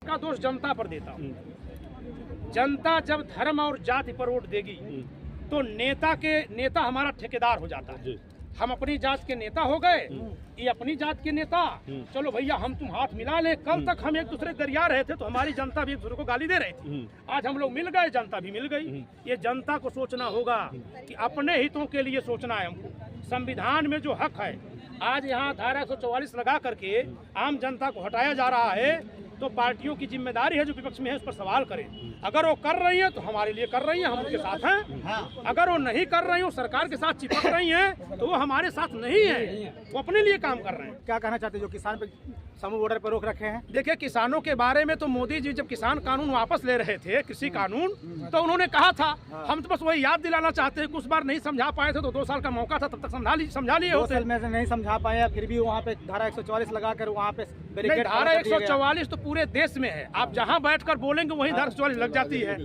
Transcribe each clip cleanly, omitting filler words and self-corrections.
इसका दोष जनता पर देता हूँ। जनता जब धर्म और जाति पर वोट देगी तो नेता हमारा ठेकेदार हो जाता है। हम अपनी जात के नेता हो गए, ये अपनी जात के नेता, चलो भैया हम तुम हाथ मिला ले। कल तक हम एक दूसरे गरिया रहे थे तो हमारी जनता भी एक दूसरे को गाली दे रही थी, आज हम लोग मिल गए, जनता भी मिल गई। ये जनता को सोचना होगा कि अपने हितों के लिए सोचना है हमको। संविधान में जो हक है, आज यहाँ धारा 144 लगा करके आम जनता को हटाया जा रहा है, तो पार्टियों की जिम्मेदारी है जो विपक्ष में है उस पर सवाल करें। अगर वो कर रही है तो हमारे लिए कर रही है, हम उनके साथ हैं। अगर वो नहीं कर रही हो, सरकार के साथ चिपक रही है, तो वो हमारे साथ नहीं है, वो अपने लिए काम कर रहे हैं। क्या कहना चाहते हैं जो किसान पे समूह बॉर्डर पर रोक रखे हैं? देखिए, किसानों के बारे में तो मोदी जी जब किसान कानून वापस ले रहे थे, कृषि कानून, तो उन्होंने कहा था, हम तो बस वही याद दिलाना चाहते हैं कि उस बार नहीं समझा पाए थे तो 2 साल का मौका था, तब तक समझा लिए होते। में से नहीं समझा पाए, फिर भी वहाँ पे धारा 144 लगाकर वहाँ पे धारा 144 तो पूरे देश में है, आप जहाँ बैठकर बोलेंगे वहीं धारा 144 लग जाती है।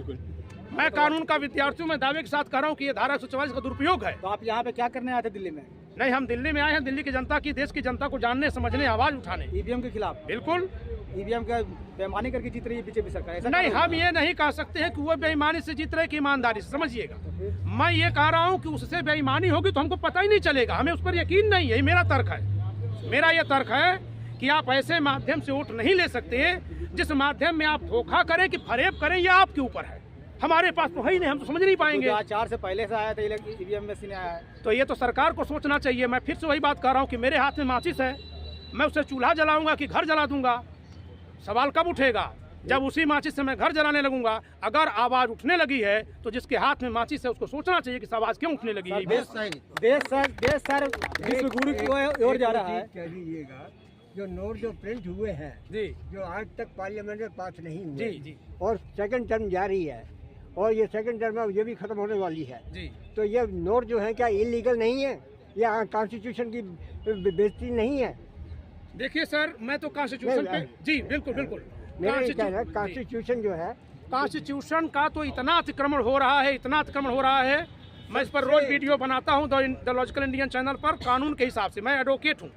मैं कानून का विद्यार्थी हूँ, मैं दावे के साथ कह रहा हूँ कि ये धारा 144 का दुरुपयोग है। तो आप यहाँ पे क्या करने आए थे दिल्ली में? नहीं, हम दिल्ली में आए हैं दिल्ली की जनता की, देश की जनता को जानने, समझने, आवाज उठाने। ईवीएम के खिलाफ? बिल्कुल। ईवीएम का बेईमानी करके जीत रही है बीजेपी सरकार? ऐसा नहीं, हम ये नहीं कह सकते हैं कि वो बेईमानी से जीत रहे कि ईमानदारी से, समझिएगा। मैं ये कह रहा हूँ कि उससे बेईमानी होगी तो हमको पता ही नहीं चलेगा, हमें उस पर यकीन नहीं है। मेरा तर्क है, मेरा ये तर्क है कि आप ऐसे माध्यम से वोट नहीं ले सकते जिस माध्यम में आप धोखा करें कि फरेब करें, ये आपके ऊपर है। हमारे पास तो है ही नहीं, हम तो समझ नहीं पाएंगे। तो आचार से पहले से आया था ईवीएम मशीन आया है, तो ये तो सरकार को सोचना चाहिए। मैं फिर से वही बात कर रहा हूँ कि मेरे हाथ में माचिस है, मैं उससे चूल्हा जलाऊंगा कि घर जला दूंगा? सवाल कब उठेगा? जब उसी माचिस से मैं घर जलाने लगूंगा। अगर आवाज उठने लगी है तो जिसके हाथ में माचिस है उसको सोचना चाहिए कि आवाज क्यों उठने लगी है। देश सर विश्व गुरु की ओर जा रहा है। कह दीजिएगा, जो नोट जो प्रिंट हुए हैं जी, जो आज तक पार्लियामेंट में पास नहीं हुए, जी जी, और सेकंड टर्म जारी है, और ये सेकंड टर्म में ये भी खत्म होने वाली है जी, तो ये नोट जो है क्या इलीगल नहीं है या कॉन्स्टिट्यूशन की बेइज्जती नहीं है? देखिए सर, मैं तो कॉन्स्टिट्यूशन पे, जी बिल्कुल बिल्कुल, मेरा ये कहना है कॉन्स्टिट्यूशन जो है, कॉन्स्टिट्यूशन का तो इतना अतिक्रमण हो रहा है, इतना अतिक्रमण हो रहा है। मैं इस पर रोज वीडियो बनाता हूँ द लॉजिकल इंडियन चैनल पर। कानून के हिसाब से मैं एडवोकेट हूँ,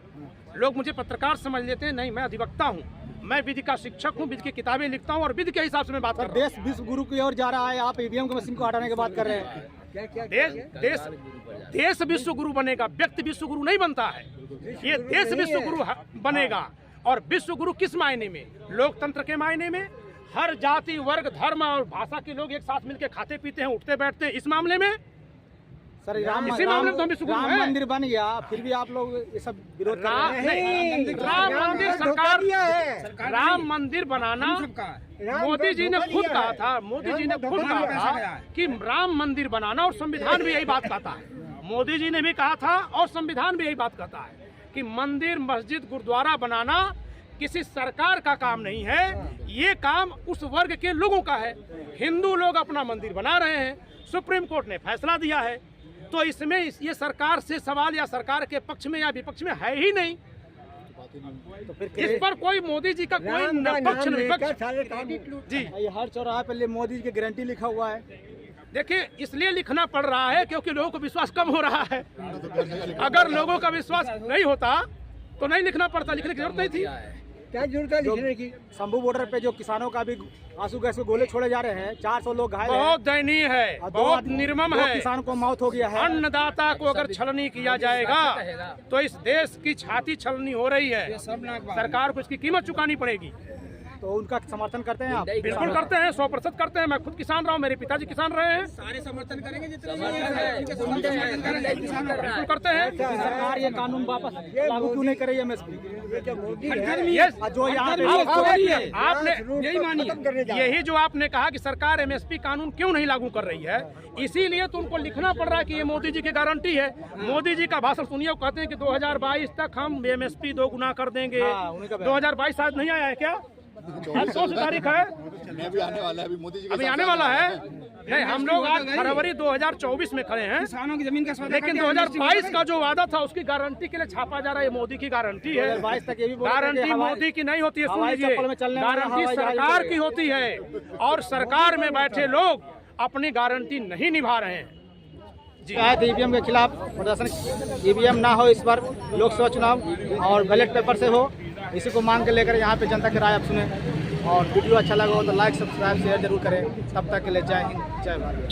लोग मुझे पत्रकार समझ लेते हैं, नहीं, मैं अधिवक्ता हूँ, मैं विधि का शिक्षक हूँ, विधि की किताबें लिखता हूँ और विधि के हिसाब से मैं बात कर रहा हूँ। देश विश्व गुरु की ओर जा रहा है, आप ईवीएम की मशीन को हटाने की बात कर रहे हैं। देश विश्व गुरु बनेगा, व्यक्ति विश्व गुरु नहीं बनता है, ये देश विश्व गुरु बनेगा। और विश्व गुरु किस मायने में? लोकतंत्र के मायने में, हर जाति, वर्ग, धर्म और भाषा के लोग एक साथ मिलकर खाते पीते हैं, उठते बैठते हैं। इस मामले में सर इसी मामले में तो हम विश्व गुरु राम हैं। मंदिर बन गया, फिर भी आप लोग ये सब विरोध कर रहे हैं। राम मंदिर सरकार, राम मंदिर बनाना मोदी जी ने खुद कहा था, मोदी जी ने खुद कहा था कि राम मंदिर बनाना, और संविधान भी यही बात कहता है। मोदी जी ने भी कहा था और संविधान भी यही बात कहता है कि मंदिर, मस्जिद, गुरुद्वारा बनाना किसी सरकार का काम नहीं है, ये काम उस वर्ग के लोगों का है। हिंदू लोग अपना मंदिर बना रहे हैं, सुप्रीम कोर्ट ने फैसला दिया है, तो इसमें ये सरकार से सवाल या सरकार के पक्ष में या विपक्ष में है ही नहीं। तो फिर इस पर कोई मोदी जी का कोई पक्ष विपक्ष जी, ये हर चौराहे पे मोदी जी की गारंटी लिखा हुआ है। देखिए, इसलिए लिखना पड़ रहा है क्योंकि लोगों को विश्वास कम हो रहा है। अगर लोगों का विश्वास नहीं होता तो नहीं लिखना पड़ता, लिखने की जरूरत नहीं थी। क्या जरूरत है लिखने की? शंभू बॉर्डर पे जो किसानों का भी आंसू गैस के गोले छोड़े जा रहे हैं, 400 लोग घायल हैं। बहुत दयनीय है, बहुत निर्मम है। किसान को मौत हो गया है। अन्नदाता को अगर छलनी किया जाएगा तो इस देश की छाती छलनी हो रही है, सरकार को इसकी कीमत चुकानी पड़ेगी। तो उनका समर्थन करते हैं आप? बिल्कुल करते हैं, 100% करते हैं। मैं खुद किसान रहा हूँ, मेरे पिताजी किसान रहे हैं। सारे समर्थन करेंगे जितने बिल्कुल करते हैं। सरकार ये कानून वापस लागू क्यों नहीं कर रही है एमएसपी? जो आपने यही जो आपने कहा कि सरकार एमएसपी कानून क्यों नहीं लागू कर रही है, इसीलिए तो उनको लिखना पड़ रहा है कि ये मोदी जी की गारंटी है। मोदी जी का भाषण सुनिए, वो कहते हैं कि 2022 तक हम एमएसपी 2 गुना कर देंगे। 2022 शायद नहीं आया है क्या? आज 100 तारीख है, अभी आने वाला है, अभी मोदी जी अभी आने वाला है। नहीं, हम लोग आज फरवरी 2024 में खड़े हैं, किसानों की जमीन का सौदा, लेकिन 2022 का जो वादा था उसकी गारंटी के लिए छापा जा रहा है। मोदी की गारंटी है, 2022 तक ये भी गारंटी मोदी की नहीं होती है, सुन लीजिए, गारंटी सरकार की होती है और सरकार में बैठे लोग अपनी गारंटी नहीं निभा रहे हैं। ईवीएम के खिलाफ प्रदर्शन, ईवीएम ना हो इस बार लोकसभा चुनाव और बैलेट पेपर से हो, इसी को मांग के लेकर यहाँ पे जनता की राय आप सुने। और वीडियो अच्छा लगा हो तो लाइक सब्सक्राइब शेयर जरूर करें। तब तक के लिए जय हिंद जय भारत।